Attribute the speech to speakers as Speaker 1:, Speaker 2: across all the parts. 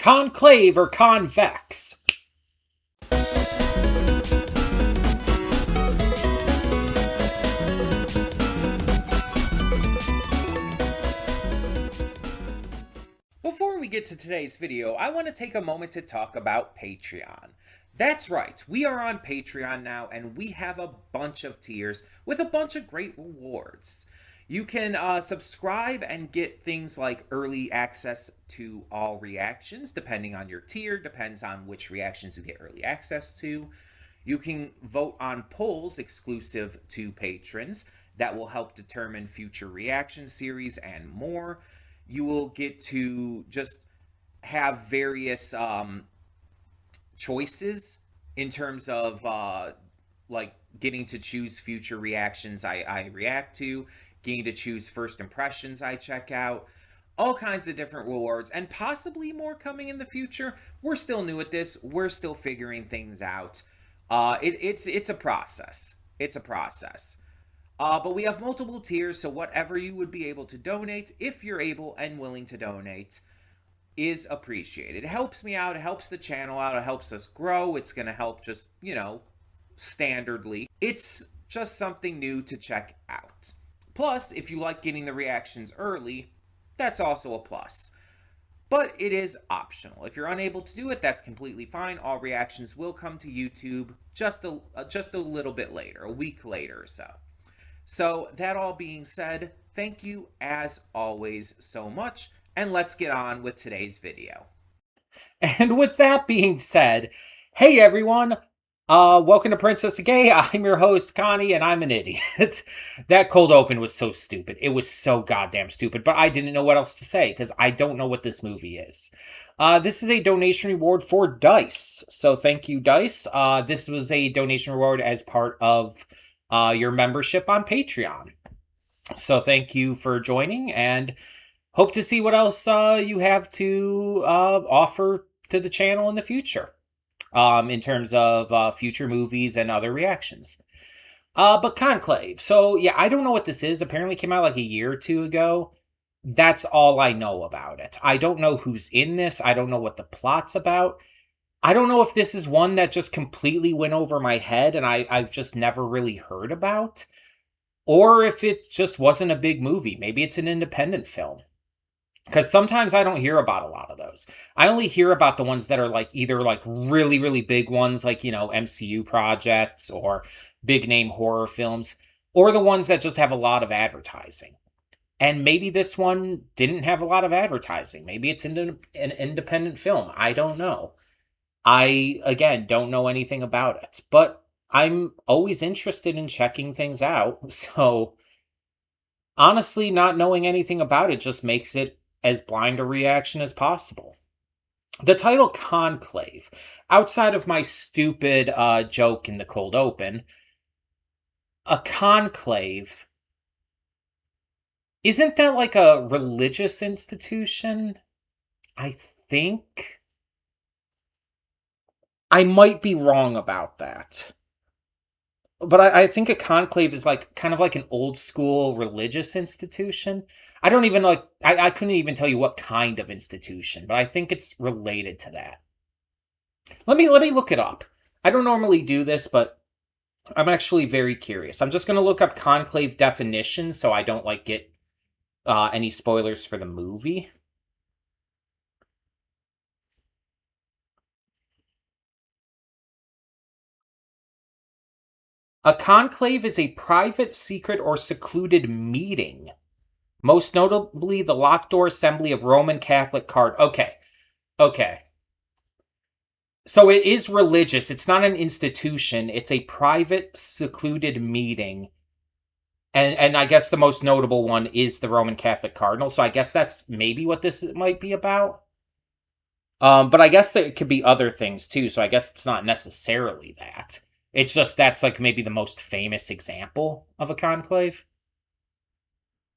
Speaker 1: Conclave or convex? Before we get to today's video, I want to take a moment to talk about Patreon. That's right, we are on Patreon now, and we have a bunch of tiers with a bunch of great rewards. You can subscribe and get things like early access to all reactions, depending on your tier, depends on which reactions you get early access to. You can vote on polls exclusive to patrons that will help determine future reaction series and more. You will get to just have various choices in terms of like getting to choose future reactions I react to, getting to choose first impressions I check out, all kinds of different rewards, and possibly more coming in the future. We're still new at this. We're still figuring things out. It's a process. It's a process. But we have multiple tiers, so whatever you would be able to donate, if you're able and willing to donate, is appreciated. It helps me out, it helps the channel out, it helps us grow. It's going to help just, standardly. It's just something new to check out. Plus, if you like getting the reactions early, that's also a plus. But it is optional. If you're unable to do it, that's completely fine. All reactions will come to YouTube just a little bit later, a week later or so. So that all being said, thank you as always so much, and let's get on with today's video. And with that being said, hey everyone, welcome to Princess Gay. I'm your host, Connie, and I'm an idiot. That cold open was so stupid. It was so goddamn stupid, but I didn't know what else to say because I don't know what this movie is. This is a donation reward for Dice, so thank you, Dice. This was a donation reward as part of your membership on Patreon. So thank you for joining, and hope to see what else you have to offer to the channel in the future, in terms of future movies and other reactions. But Conclave. So yeah, I don't know what this is. Apparently came out like a year or two ago. That's all I know about it. I don't know who's in this. I don't know what the plot's about. I don't know if this is one that just completely went over my head and I've just never really heard about, or if it just wasn't a big movie. Maybe it's an independent film. Because sometimes I don't hear about a lot of those. I only hear about the ones that are like either like really, really big ones like, MCU projects or big name horror films, or the ones that just have a lot of advertising. And maybe this one didn't have a lot of advertising. Maybe it's an independent film. I don't know. I, again, don't know anything about it, but I'm always interested in checking things out. So honestly, not knowing anything about it just makes it as blind a reaction as possible. The title Conclave, outside of my stupid joke in the cold open, a conclave, isn't that like a religious institution? I think. I might be wrong about that. But I think a conclave is like kind of like an old school religious institution. I don't even like, I couldn't even tell you what kind of institution, but I think it's related to that. Let me look it up. I don't normally do this, but I'm actually very curious. I'm just going to look up conclave definitions so I don't like get any spoilers for the movie. A conclave is a private, secret, or secluded meeting. Most notably, the locked door assembly of Roman Catholic card. Okay. So it is religious. It's not an institution. It's a private, secluded meeting. And I guess the most notable one is the Roman Catholic Cardinal. So I guess that's maybe what this might be about. But I guess that it could be other things too. So I guess it's not necessarily that. It's just that's like maybe the most famous example of a conclave.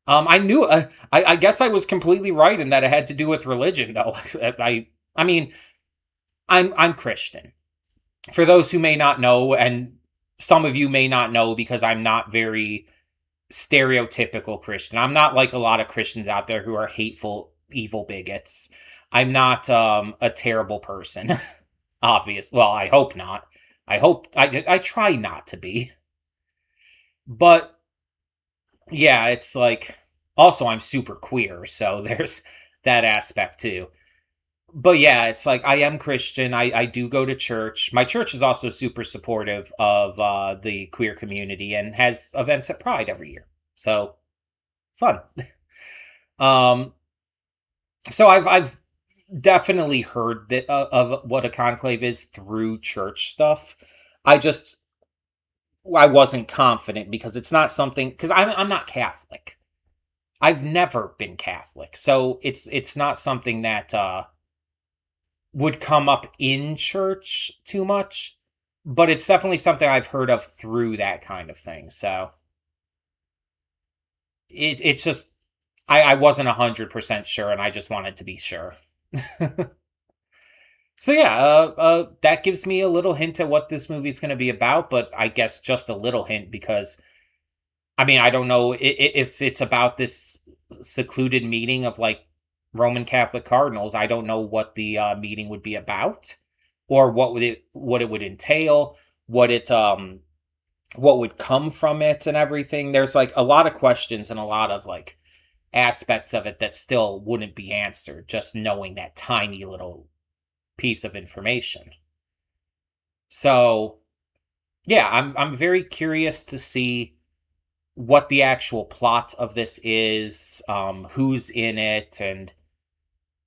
Speaker 1: I knew. I guess I was completely right in that it had to do with religion, though. I mean, I'm Christian. For those who may not know, and some of you may not know, because I'm not very stereotypical Christian. I'm not like a lot of Christians out there who are hateful, evil bigots.
Speaker 2: I'm not a terrible person. Obvious. Well, I hope not. I try not to be. But yeah, it's like also I'm super queer, so there's that aspect too. But yeah, it's like I am Christian. I do go to church. My church is also super supportive of the queer community and has events at Pride every year. So fun. Um, so I've definitely heard that of what a conclave is through church stuff. I just I wasn't confident because it's not something because I'm not Catholic. I've never been Catholic, so it's not something that would come up in church too much, but it's definitely something I've heard of through that kind of thing. So it's just I wasn't 100% sure, and I just wanted to be sure. So yeah, that gives me a little hint at what this movie's going to be about, but I guess just a little hint because I mean I don't know if it's about this secluded meeting of like Roman Catholic cardinals. I don't know what the meeting would be about, or what it would entail, what would come from it, and everything. There's like a lot of questions and a lot of like aspects of it that still wouldn't be answered just knowing that tiny little piece of information. So yeah, I'm very curious to see what the actual plot of this is, who's in it, and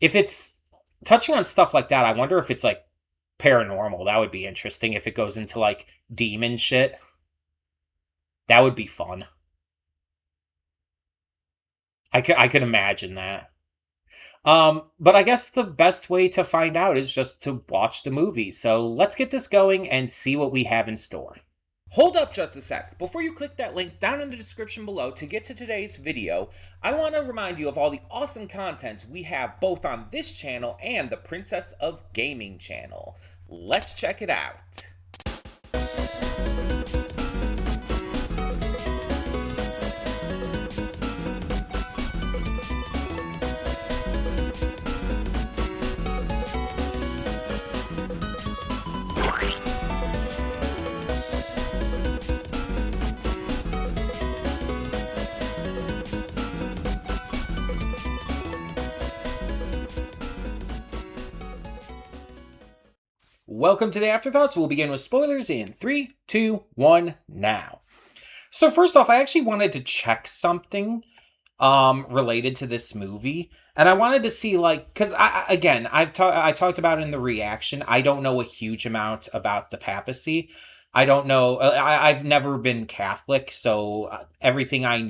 Speaker 2: if it's touching on stuff like that. I wonder if it's like paranormal. That would be interesting if it goes into like demon shit. That would be fun. I could imagine that. But I guess the best way to find out is just to watch the movie. So let's get this going and see what we have in store.
Speaker 1: Hold up just a sec. Before you click that link down in the description below to get to today's video, I want to remind you of all the awesome content we have both on this channel and the Princess of Gaming channel. Let's check it out.
Speaker 2: Welcome to the Afterthoughts. We'll begin with spoilers in 3, 2, 1, now. So first off, I actually wanted to check something related to this movie, and I wanted to see like because I talked about in the reaction. I don't know a huge amount about the papacy. I don't know. I've never been Catholic, so everything I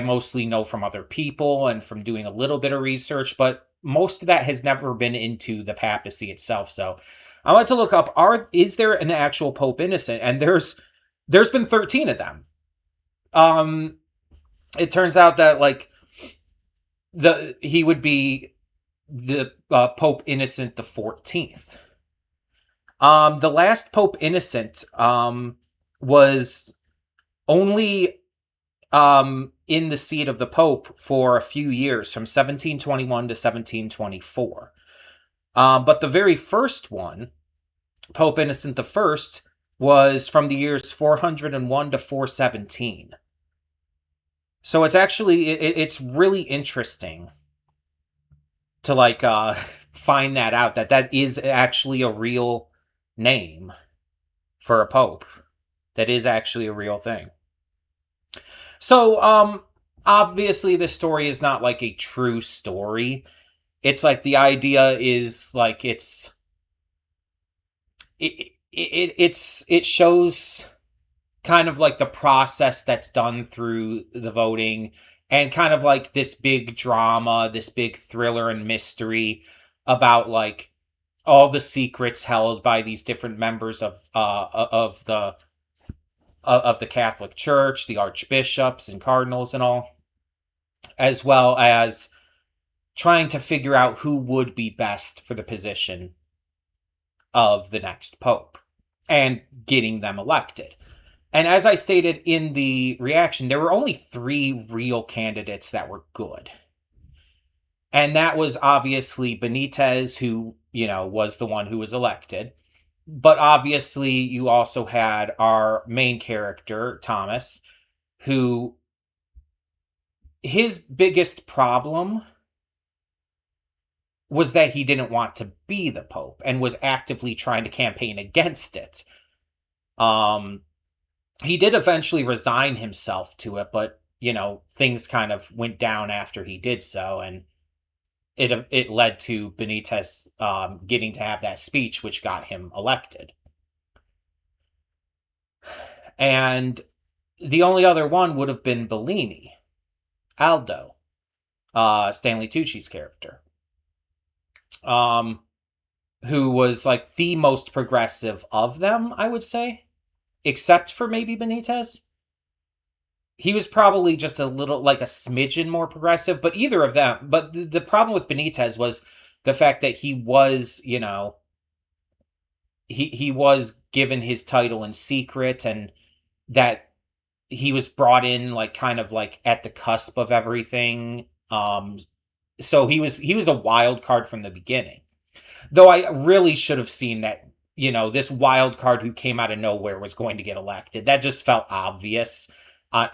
Speaker 2: mostly know from other people and from doing a little bit of research, but most of that has never been into the papacy itself. So I want to look up is there an actual Pope Innocent? And there's been 13 of them. It turns out that like he would be the Pope Innocent the 14th. The last Pope Innocent was only in the seat of the Pope for a few years, from 1721 to 1724. But the very first one, Pope Innocent the First, was from the years 401 to 417. So it's actually it's really interesting to like find that out that is actually a real name for a pope. That is actually a real thing. So obviously this story is not like a true story. It's like the idea is like it shows kind of like the process that's done through the voting, and kind of like this big drama, this big thriller and mystery about like all the secrets held by these different members of the Catholic Church, the archbishops and cardinals and all, as well as trying to figure out who would be best for the position of the next pope and getting them elected. And as I stated in the reaction, there were only 3 real candidates that were good. And that was obviously Benitez, who, was the one who was elected. But obviously, you also had our main character, Thomas, who his biggest problem was that he didn't want to be the Pope and was actively trying to campaign against it. He did eventually resign himself to it, but, things kind of went down after he did so, and it led to Benitez getting to have that speech, which got him elected. And the only other one would have been Bellini, Aldo, Stanley Tucci's character, who was like the most progressive of them, I would say, except for maybe Benitez. He was probably just a little, like a smidgen more progressive, but either of them. But the problem with Benitez was the fact that he was, he was given his title in secret, and that he was brought in like kind of like at the cusp of everything. So he was a wild card from the beginning. Though I really should have seen that, this wild card who came out of nowhere was going to get elected. That just felt obvious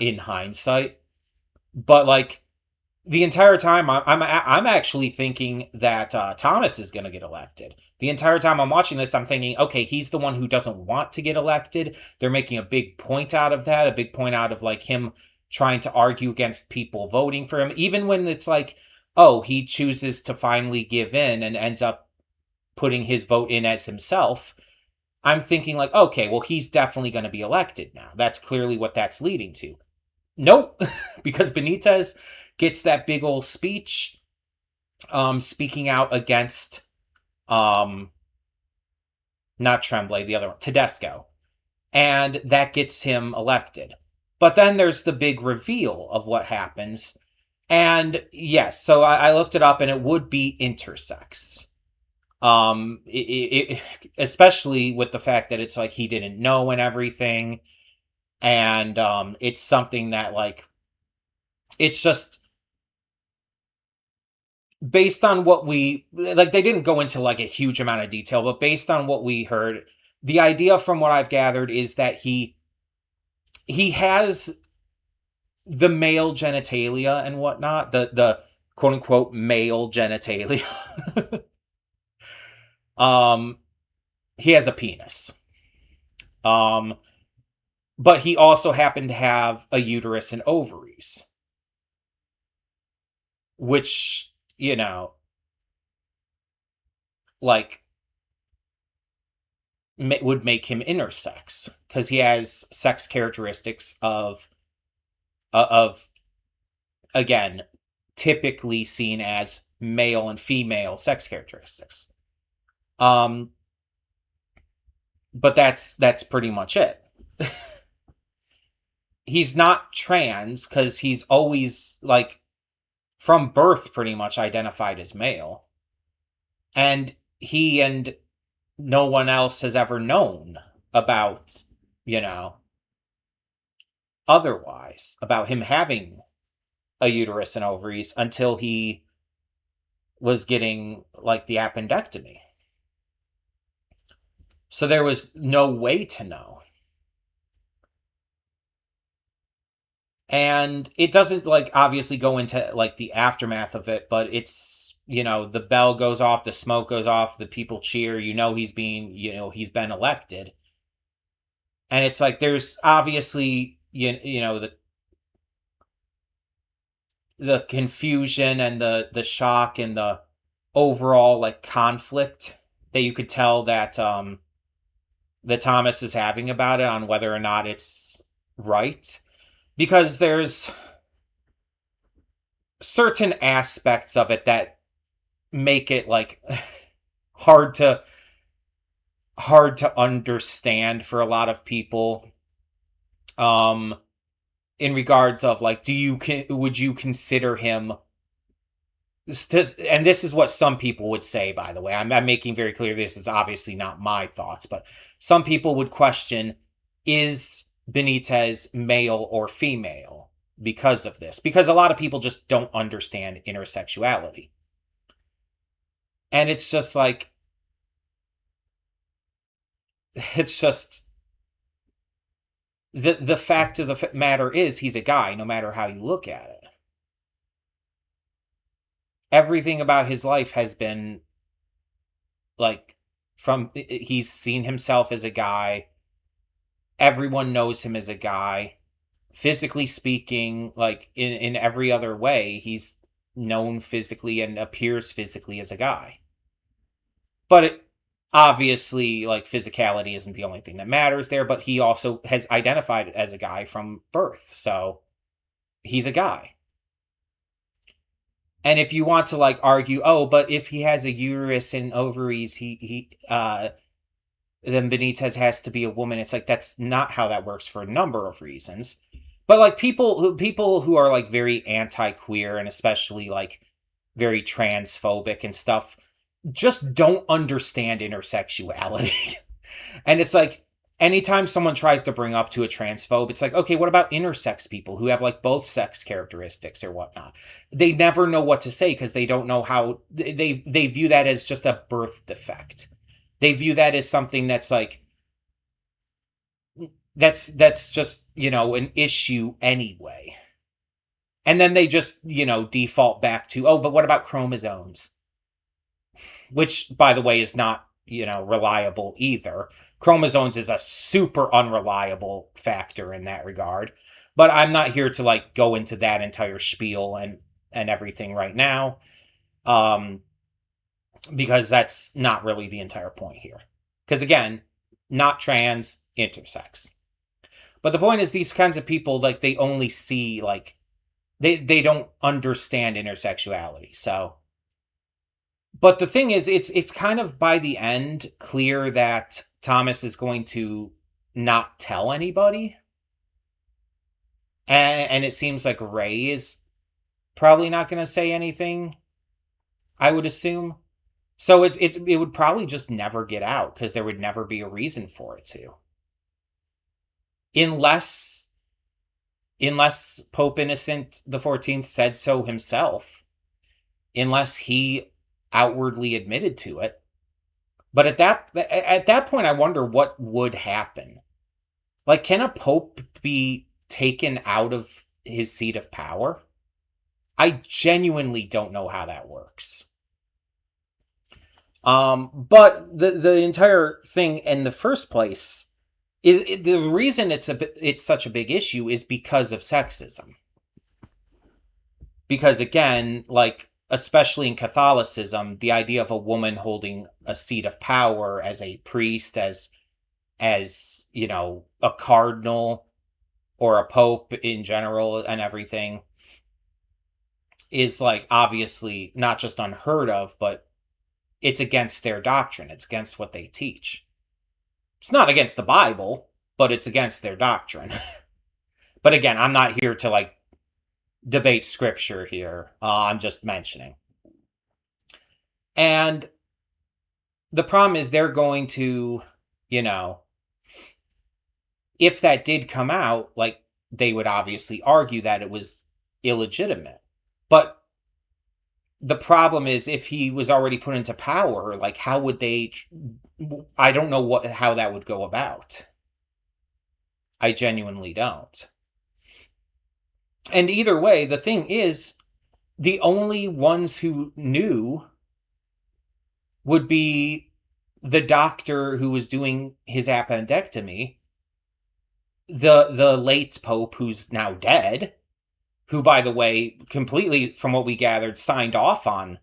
Speaker 2: in hindsight. But like the entire time, I'm actually thinking that Thomas is going to get elected. The entire time I'm watching this, I'm thinking, okay, he's the one who doesn't want to get elected. They're making a big point out of that, a big point out of like him trying to argue against people voting for him, even when it's like, oh, he chooses to finally give in and ends up putting his vote in as himself. I'm thinking like, okay, well, he's definitely going to be elected now. That's clearly what that's leading to. Nope, because Benitez gets that big old speech, speaking out against, not Tremblay, the other one, Tedesco, and that gets him elected. But then there's the big reveal of what happens, and yes, so I looked it up, and it would be intersex. Especially with the fact that it's like he didn't know and everything, and it's something that like it's just based on what we like. They didn't go into like a huge amount of detail, but based on what we heard, the idea from what I've gathered is that he has the male genitalia and whatnot, the quote unquote male genitalia. He has a penis. But he also happened to have a uterus and ovaries, which, like would make him intersex because he has sex characteristics of again, typically seen as male and female sex characteristics. But that's pretty much it. He's not trans because he's always like from birth pretty much identified as male. And he and no one else has ever known about, otherwise, about him having a uterus and ovaries until he was getting like the appendectomy. So there was no way to know. And it doesn't like obviously go into like the aftermath of it, but it's, the bell goes off, the smoke goes off, the people cheer, he's been elected. And it's like there's obviously the confusion and the shock and the overall like conflict that you could tell that that Thomas is having about it on whether or not it's right. Because there's certain aspects of it that make it like hard to understand for a lot of people. In regards of like, would you consider him? And this is what some people would say, by the way. I'm making very clear this is obviously not my thoughts, but some people would question, is Benitez male or female because of this? Because a lot of people just don't understand intersexuality. And it's just like, it's just the fact of the matter is he's a guy, no matter how you look at it. Everything about his life has been like, from he's seen himself as a guy. Everyone knows him as a guy. Physically speaking, like in every other way, he's known physically and appears physically as a guy. But obviously, like, physicality isn't the only thing that matters there, but he also has identified as a guy from birth. So he's a guy. And if you want to, like, argue, oh, but if he has a uterus and ovaries, then Benitez has to be a woman. It's like, that's not how that works for a number of reasons. But like, people who are like very anti-queer and especially like very transphobic and stuff just don't understand intersexuality. And it's like, anytime someone tries to bring up to a transphobe, it's like, okay, what about intersex people who have like both sex characteristics or whatnot? They never know what to say because they don't know how. They view that as just a birth defect. They view that as something that's like, that's just, an issue anyway. And then they just, default back to, oh, but what about chromosomes? Which, by the way, is not, reliable either. Chromosomes is a super unreliable factor in that regard. But I'm not here to like go into that entire spiel and everything right now. Because that's not really the entire point here. Because again, not trans, intersex. But the point is, these kinds of people, like, they only see, like, they don't understand intersexuality. So, but the thing is, it's kind of by the end clear that Thomas is going to not tell anybody. And it seems like Ray is probably not going to say anything, I would assume. So it would probably just never get out because there would never be a reason for it to. Unless Pope Innocent the 14th said so himself, unless he outwardly admitted to it. But at that point, I wonder what would happen. Like, can a pope be taken out of his seat of power? I genuinely don't know how that works. But the entire thing in the first place is the reason it's such a big issue is because of sexism. Because again, like, especially in Catholicism, the idea of a woman holding a seat of power as a priest, as a cardinal or a pope in general and everything, is like obviously not just unheard of, but it's against their doctrine. It's against what they teach. It's not against the Bible, but it's against their doctrine. But again, I'm not here to like debate scripture here. I'm just mentioning. And the problem is they're going to, if that did come out, like, they would obviously argue that it was illegitimate. But the problem is, if he was already put into power, like, how would they? I don't know how that would go about. I genuinely don't. And either way, the thing is, the only ones who knew would be the doctor who was doing his appendectomy, the late Pope, who's now dead, who, by the way, completely, from what we gathered, signed off on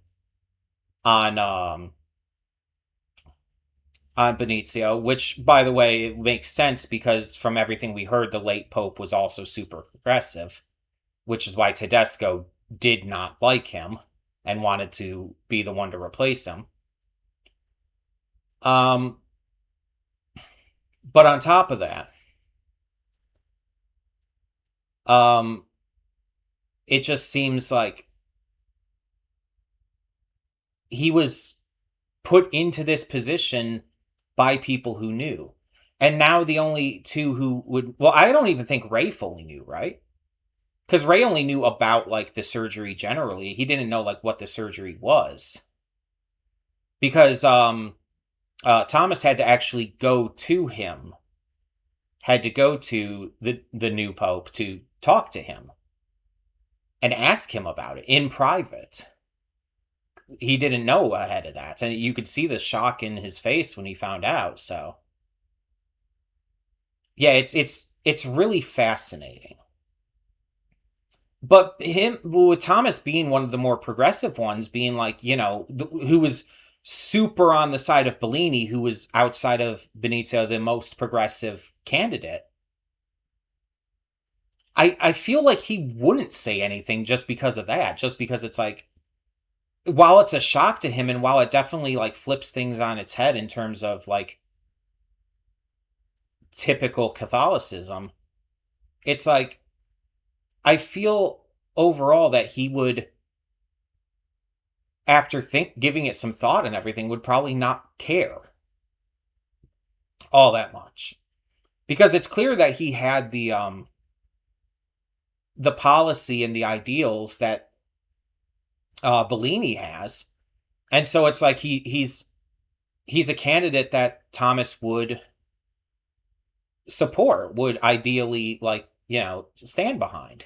Speaker 2: Benicio, which, by the way, makes sense because from everything we heard, the late Pope was also super progressive, which is why Tedesco did not like him and wanted to be the one to replace him. But on top of that, it just seems like he was put into this position by people who knew. And now the only two who would... Well, I don't even think Ray fully knew, right? Because Ray only knew about, like, the surgery generally. He didn't know, like, what the surgery was. because Thomas had to actually go to him, had to go to the new pope to talk to him and ask him about it in private. He didn't know ahead of that, and you could see the shock in his face when he found out. So yeah, it's really fascinating. But him, with Thomas being one of the more progressive ones, being like, who was super on the side of Bellini, who was outside of Benito the most progressive candidate. I feel like he wouldn't say anything just because of that, just because it's like, while it's a shock to him and while it definitely like flips things on its head in terms of like typical Catholicism, it's like, I feel overall that he would, after giving it some thought and everything, would probably not care all that much, because it's clear that he had the policy and the ideals that Bellini has, and so it's like he's a candidate that Thomas would support, would ideally like stand behind.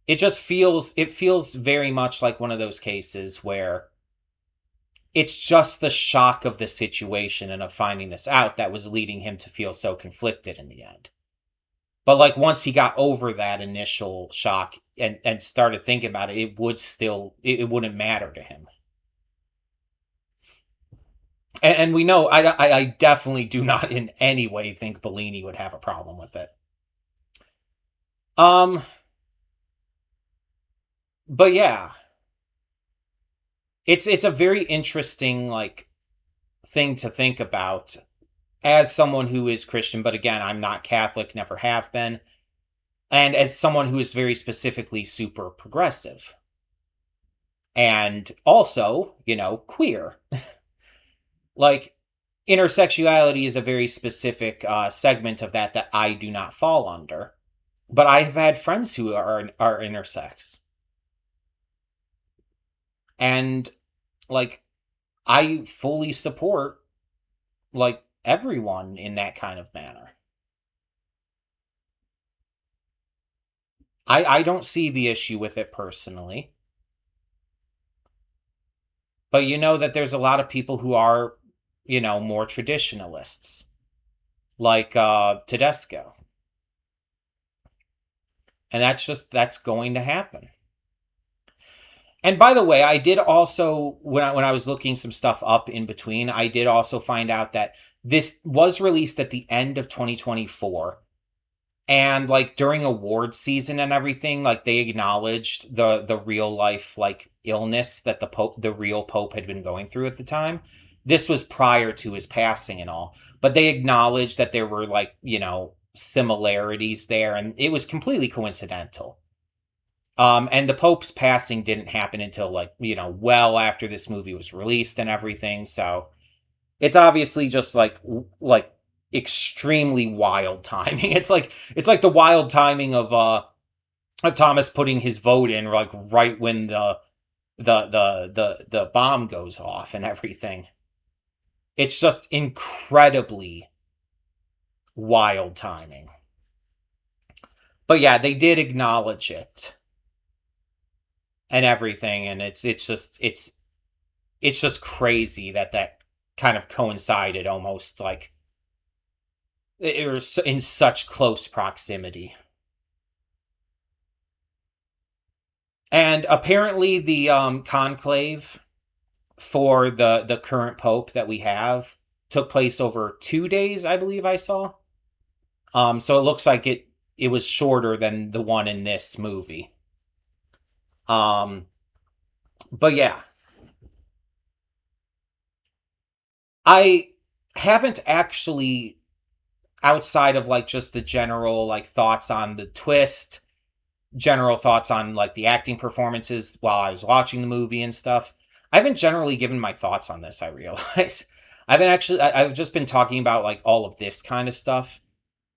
Speaker 2: It feels very much like one of those cases where it's just the shock of the situation and of finding this out that was leading him to feel so conflicted in the end. But like once he got over that initial shock and started thinking about it, it wouldn't matter to him. And we know I definitely do not in any way think Bellini would have a problem with it. But yeah, it's a very interesting like thing to think about as someone who is Christian, but again, I'm not Catholic, never have been, and as someone who is very specifically super progressive. And also, queer. Like, intersexuality is a very specific segment of that I do not fall under. But I have had friends who are intersex. And, like, I fully support, like, everyone in that kind of manner. I don't see the issue with it personally. But you know that there's a lot of people who are, more traditionalists. Like Tedesco. And that's going to happen. And by the way, I did also, when I was looking some stuff up in between, I did also find out that this was released at the end of 2024. And like during award season and everything, like they acknowledged the real life like illness that the real Pope had been going through at the time. This was prior to his passing and all, but they acknowledged that there were like, similarities there, and it was completely coincidental. And the Pope's passing didn't happen until like, well after this movie was released and everything. So it's obviously just like extremely wild timing. It's like the wild timing of Thomas putting his vote in like right when the bomb goes off and everything. It's just incredibly wild timing. But yeah, they did acknowledge it and everything, and it's just crazy that kind of coincided almost like it was in such close proximity. And apparently the conclave for the current pope that we have took place over 2 days, I believe I saw. So it looks like it was shorter than the one in this movie. But yeah. I haven't actually, outside of like just the general like thoughts on the twist, general thoughts on like the acting performances while I was watching the movie and stuff, I haven't generally given my thoughts on this, I realize. I've just been talking about like all of this kind of stuff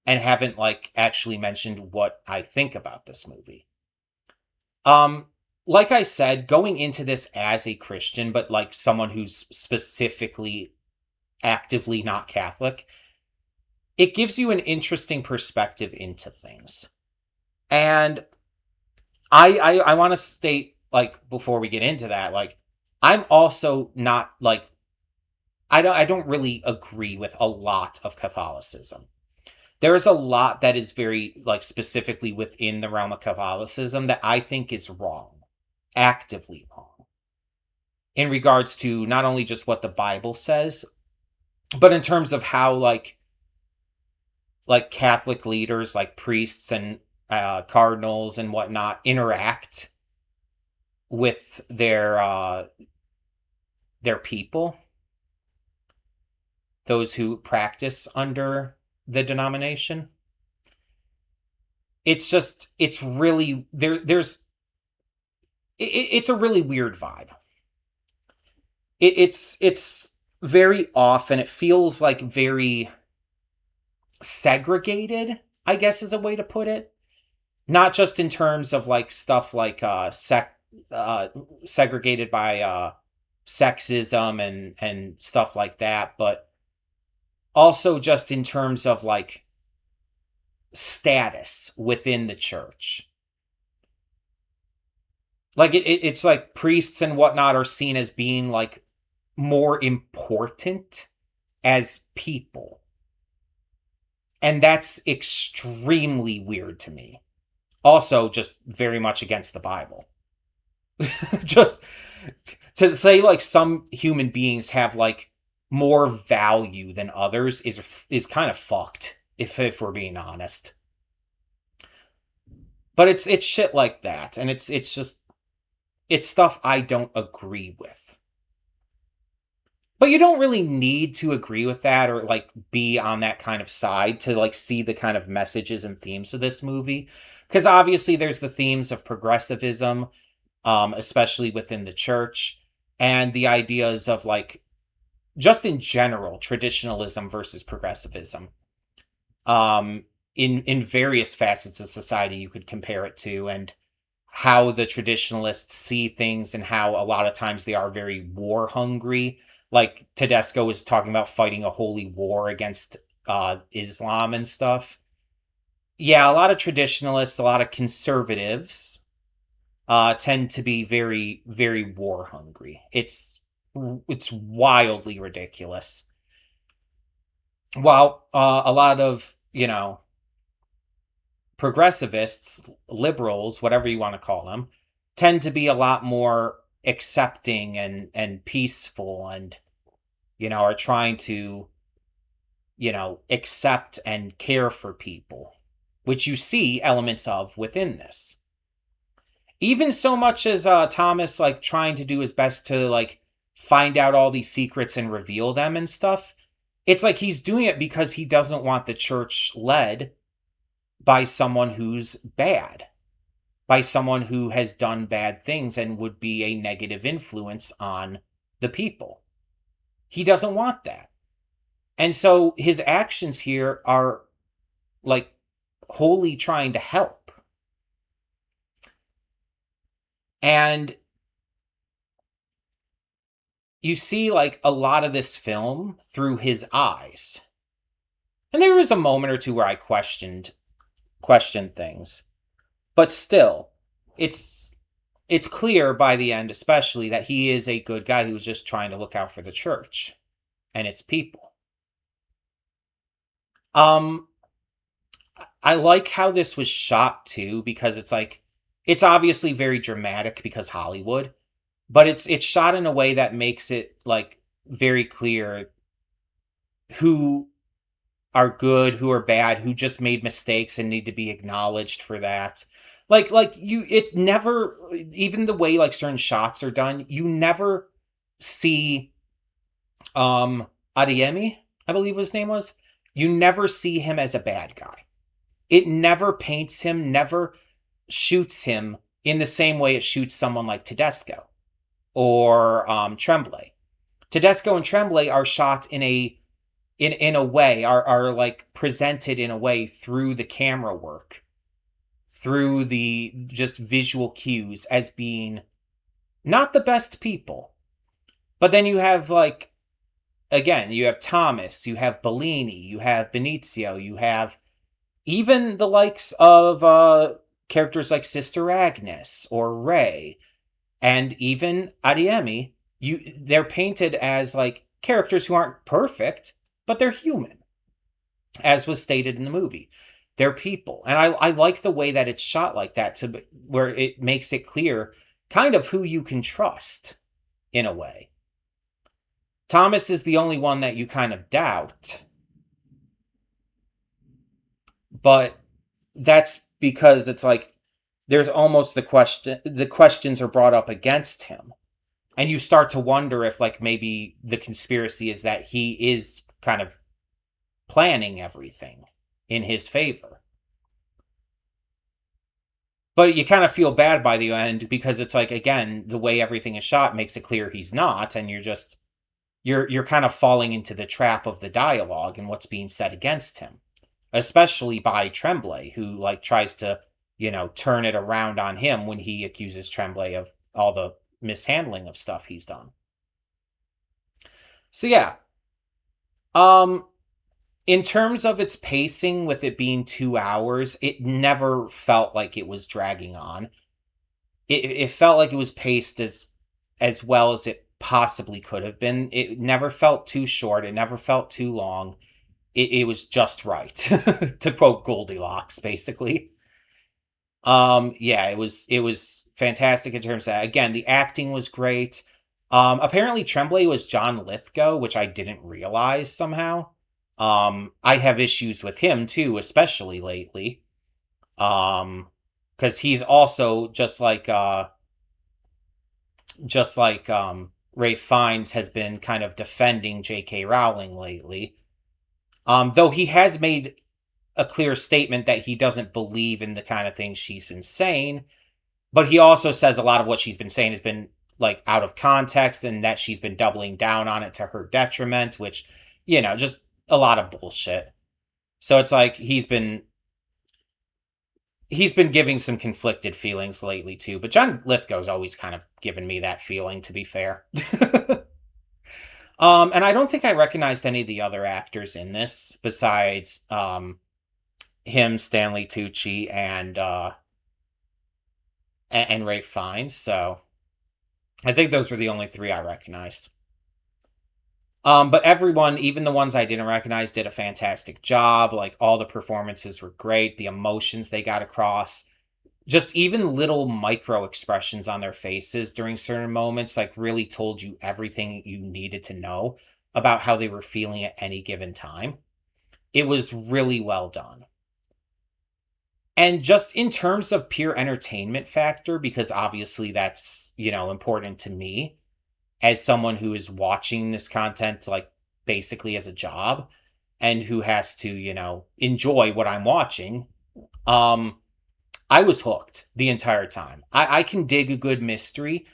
Speaker 2: and haven't like actually mentioned what I think about this movie. like I said, going into this as a Christian, but like someone who's specifically actively not Catholic, it gives you an interesting perspective into things. And I want to state, like, before we get into that, like, I'm also not like, I don't really agree with a lot of Catholicism. There is a lot that is very, like, specifically within the realm of Catholicism that I think is wrong, actively wrong, in regards to not only just what the Bible says, but in terms of how, like Catholic leaders, like priests and cardinals and whatnot, interact with their people, those who practice under the denomination. It's really it's a really weird vibe. It's very off, and it feels like very segregated, I guess is a way to put it. Not just in terms of like stuff like uh segregated by sexism and stuff like that, but also just in terms of like status within the church. Like it's like priests and whatnot are seen as being like more important as people. And that's extremely weird to me. Also, just very much against the Bible. Just to say like some human beings have like more value than others is kind of fucked, if we're being honest. But it's shit like that, and it's just it's stuff I don't agree with. But you don't really need to agree with that or like be on that kind of side to like see the kind of messages and themes of this movie. Because obviously there's the themes of progressivism, especially within the church, and the ideas of like just in general traditionalism versus progressivism. In various facets of society you could compare it to, and how the traditionalists see things and how a lot of times they are very war hungry. Like Tedesco was talking about fighting a holy war against Islam and stuff. Yeah, a lot of traditionalists, a lot of conservatives tend to be very, very war hungry. It's wildly ridiculous. While a lot of, progressivists, liberals, whatever you want to call them, tend to be a lot more accepting and peaceful and, are trying to, accept and care for people, which you see elements of within this. Even so much as Thomas like trying to do his best to like find out all these secrets and reveal them and stuff. It's like he's doing it because he doesn't want the church led by someone who's bad, by someone who has done bad things and would be a negative influence on the people. He doesn't want that. And so his actions here are like wholly trying to help. And you see like a lot of this film through his eyes. And there was a moment or two where I questioned things. But still, it's clear by the end especially that he is a good guy who's just trying to look out for the church and its people. I like how this was shot too, because it's like it's obviously very dramatic because Hollywood, but it's shot in a way that makes it like very clear who are good, who are bad, who just made mistakes and need to be acknowledged for that. Like you it's never, even the way like certain shots are done, you never see Adeyemi, I believe his name was. You never see him as a bad guy. It never paints him, never shoots him in the same way it shoots someone like Tedesco or Tremblay. Tedesco and Tremblay are shot in a way, are like presented in a way through the camera work, through the just visual cues as being not the best people. But then you have, like, again, you have Thomas, you have Bellini, you have Benicio, you have even the likes of characters like Sister Agnes or Ray, and even Adiemi. They're painted as, like, characters who aren't perfect, but they're human, as was stated in the movie. They're people. And I like the way that it's shot like that, to where it makes it clear kind of who you can trust, in a way. Thomas is the only one that you kind of doubt. But that's because it's like there's almost the questions are brought up against him. And you start to wonder if, like, maybe the conspiracy is that he is kind of planning everything in his favor. But you kind of feel bad by the end, because it's like, again, the way everything is shot makes it clear he's not, and you're kind of falling into the trap of the dialogue and what's being said against him, especially by Tremblay, who, like, tries to, turn it around on him when he accuses Tremblay of all the mishandling of stuff he's done. So yeah, in terms of its pacing, with it being 2 hours, it never felt like it was dragging on. It felt like it was paced as well as it possibly could have been. It never felt too short. It never felt too long. It was just right, to quote Goldilocks, basically. Yeah, it was fantastic in terms of, again, the acting was great. Apparently Tremblay was John Lithgow, which I didn't realize somehow. I have issues with him too, especially lately. Because he's also just like Ray Fiennes has been kind of defending J.K. Rowling lately. Though he has made a clear statement that he doesn't believe in the kind of things she's been saying, but he also says a lot of what she's been saying has been, like, out of context, and that she's been doubling down on it to her detriment, which, just a lot of bullshit. So it's like he's been giving some conflicted feelings lately too, but John Lithgow's always kind of given me that feeling, to be fair. And I don't think I recognized any of the other actors in this besides him, Stanley Tucci, and Ray Fiennes. So I think those were the only 3 I recognized. But everyone, even the ones I didn't recognize, did a fantastic job. Like, all the performances were great. The emotions they got across, just even little micro expressions on their faces during certain moments, like, really told you everything you needed to know about how they were feeling at any given time. It was really well done. And just in terms of pure entertainment factor, because obviously that's, important to me as someone who is watching this content, like, basically as a job, and who has to, enjoy what I'm watching. I was hooked the entire time. I can dig a good mystery,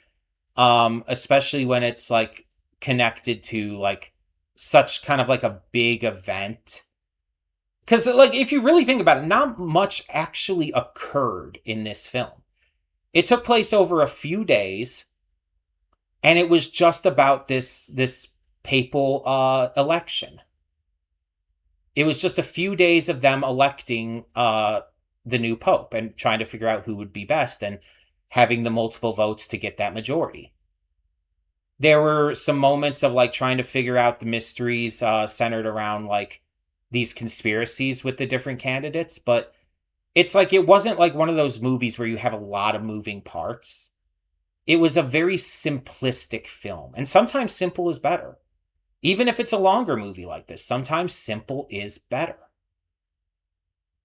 Speaker 2: especially when it's, like, connected to, like, such kind of like a big event. Because, like, if you really think about it, not much actually occurred in this film. It took place over a few days, and it was just about this papal election. It was just a few days of them electing the new pope and trying to figure out who would be best and having the multiple votes to get that majority. There were some moments of, like, trying to figure out the mysteries centered around, like, these conspiracies with the different candidates, but it's like, it wasn't like one of those movies where you have a lot of moving parts. It was a very simplistic film, and sometimes simple is better. Even if it's a longer movie like this, sometimes simple is better.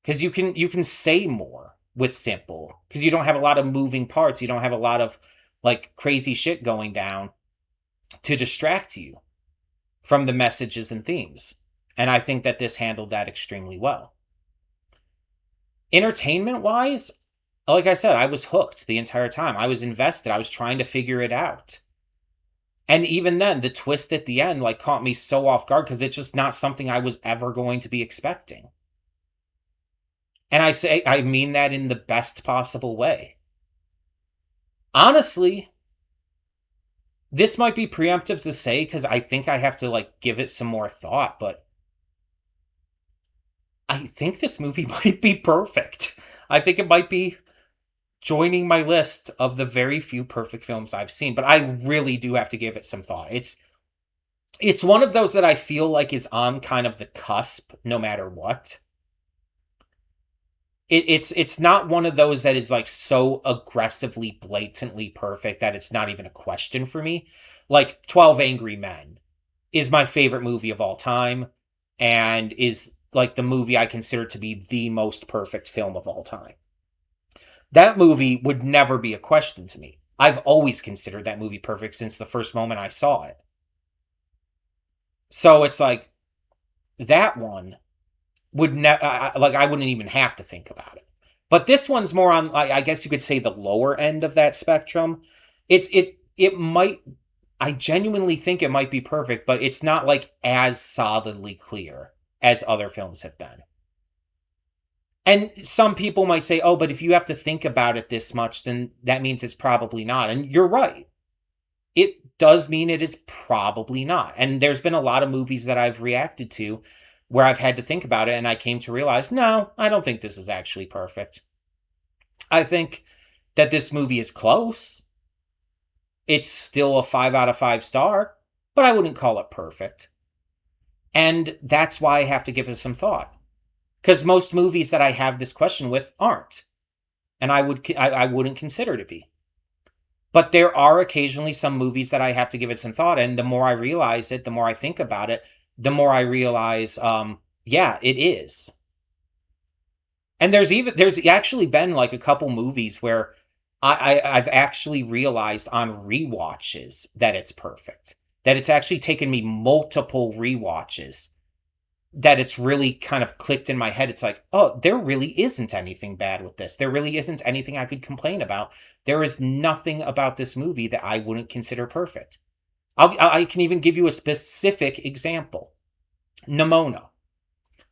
Speaker 2: Because you can say more with simple, because you don't have a lot of moving parts. You don't have a lot of, like, crazy shit going down to distract you from the messages and themes. And I think that this handled that extremely well. Entertainment-wise, like I said, I was hooked the entire time. I was invested. I was trying to figure it out. And even then, the twist at the end, like, caught me so off guard, because it's just not something I was ever going to be expecting. And I mean that in the best possible way. Honestly, this might be preemptive to say because I think I have to like give it some more thought, but I think this movie might be perfect. I think it might be joining my list of the very few perfect films I've seen, but I really do have to give it some thought. It's one of those that I feel like is on kind of the cusp no matter what. It's not one of those that is like so aggressively blatantly perfect that it's not even a question for me. Like 12 Angry Men is my favorite movie of all time and is like the movie I consider to be the most perfect film of all time. That movie would never be a question to me. I've always considered that movie perfect since the first moment I saw it. So it's like that one would never like I wouldn't even have to think about it. But this one's more on I guess you could say the lower end of that spectrum. It might I genuinely think it might be perfect, but it's not like as solidly clear as other films have been. And some people might say, "Oh, but if you have to think about it this much, then that means it's probably not." And you're right. It does mean it is probably not. And there's been a lot of movies that I've reacted to where I've had to think about it and I came to realize, no, I don't think this is actually perfect. I think that this movie is close. It's still a 5 out of 5 star, but I wouldn't call it perfect. And that's why I have to give it some thought. Because most movies that I have this question with aren't. And I wouldn't consider to be. But there are occasionally some movies that I have to give it some thought, and the more I realize it, the more I think about it, the more I realize, yeah, it is. And there's actually been like a couple movies where I've actually realized on rewatches that it's perfect. That it's actually taken me multiple rewatches that it's really kind of clicked in my head. It's like, oh, there really isn't anything bad with this. There really isn't anything I could complain about. There is nothing about this movie that I wouldn't consider perfect. I can even give you a specific example. Nimona.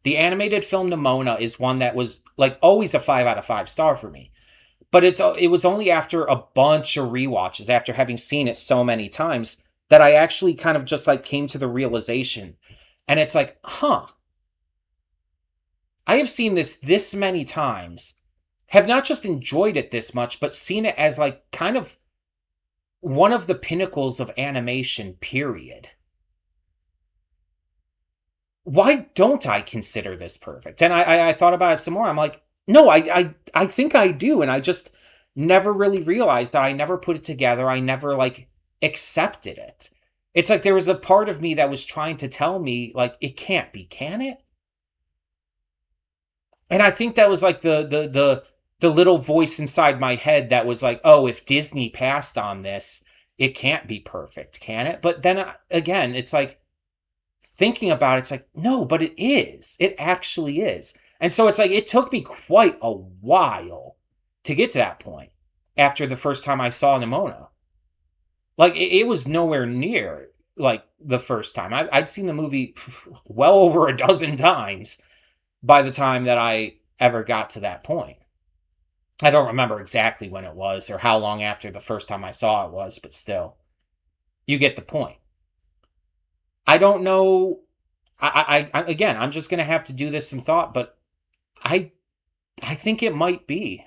Speaker 2: The animated film Nimona is one that was like always a 5 out of 5 star for me. But it was only after a bunch of rewatches, after having seen it so many times, that I actually kind of just like came to the realization. And it's like, huh. I have seen this many times, have not just enjoyed it this much, but seen it as like kind of one of the pinnacles of animation, period. Why don't I consider this perfect? And I thought about it some more. I'm like, no, I think I do. And I just never really realized that I never put it together. I never like accepted it. It's like there was a part of me that was trying to tell me, like, it can't be, can it? And I think that was like the little voice inside my head that was like, oh, if Disney passed on this, it can't be perfect, can it? But then again, it's like thinking about it, it's like, no, but it is. It actually is. And so it's like it took me quite a while to get to that point after the first time I saw Nimona. Like it was nowhere near like the first time. I'd seen the movie well over a dozen times by the time that I ever got to that point. I don't remember exactly when it was or how long after the first time I saw it was, but still, you get the point. I don't know. Again, I'm just gonna have to do this some thought, but I I think it might be.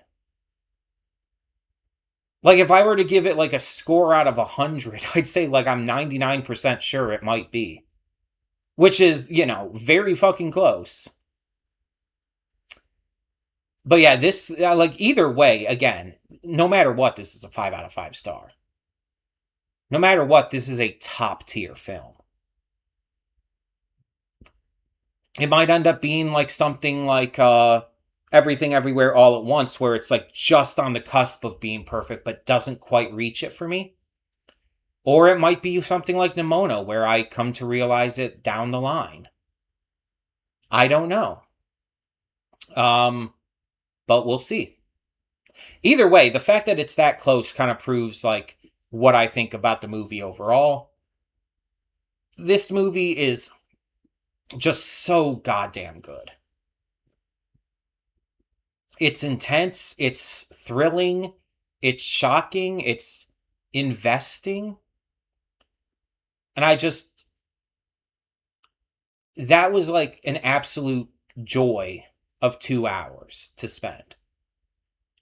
Speaker 2: Like if I were to give it like a score out of 100, I'd say like I'm 99% sure it might be, which is very fucking close. But yeah, this like either way, again, no matter what, this is a 5 out of 5 star. No matter what, this is a top tier film. It might end up being like something like Everything Everywhere All at Once, where it's like just on the cusp of being perfect, but doesn't quite reach it for me. Or it might be something like Nimona, where I come to realize it down the line. I don't know. But we'll see. Either way, the fact that it's that close kind of proves like what I think about the movie overall. This movie is just so goddamn good. It's intense, it's thrilling, it's shocking, it's investing. And that was like an absolute joy of 2 hours to spend.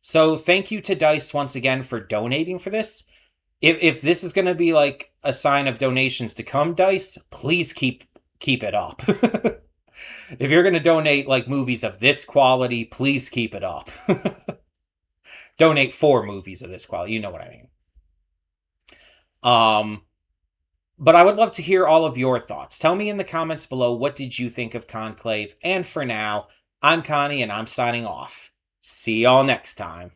Speaker 2: So thank you to Dice once again for donating for this. If this is going to be like a sign of donations to come, Dice, please keep it up. If you're going to donate like movies of this quality, please keep it up. Donate 4 movies of this quality. You know what I mean. But I would love to hear all of your thoughts. Tell me in the comments below, what did you think of Conclave? And for now, I'm Connie and I'm signing off. See y'all next time.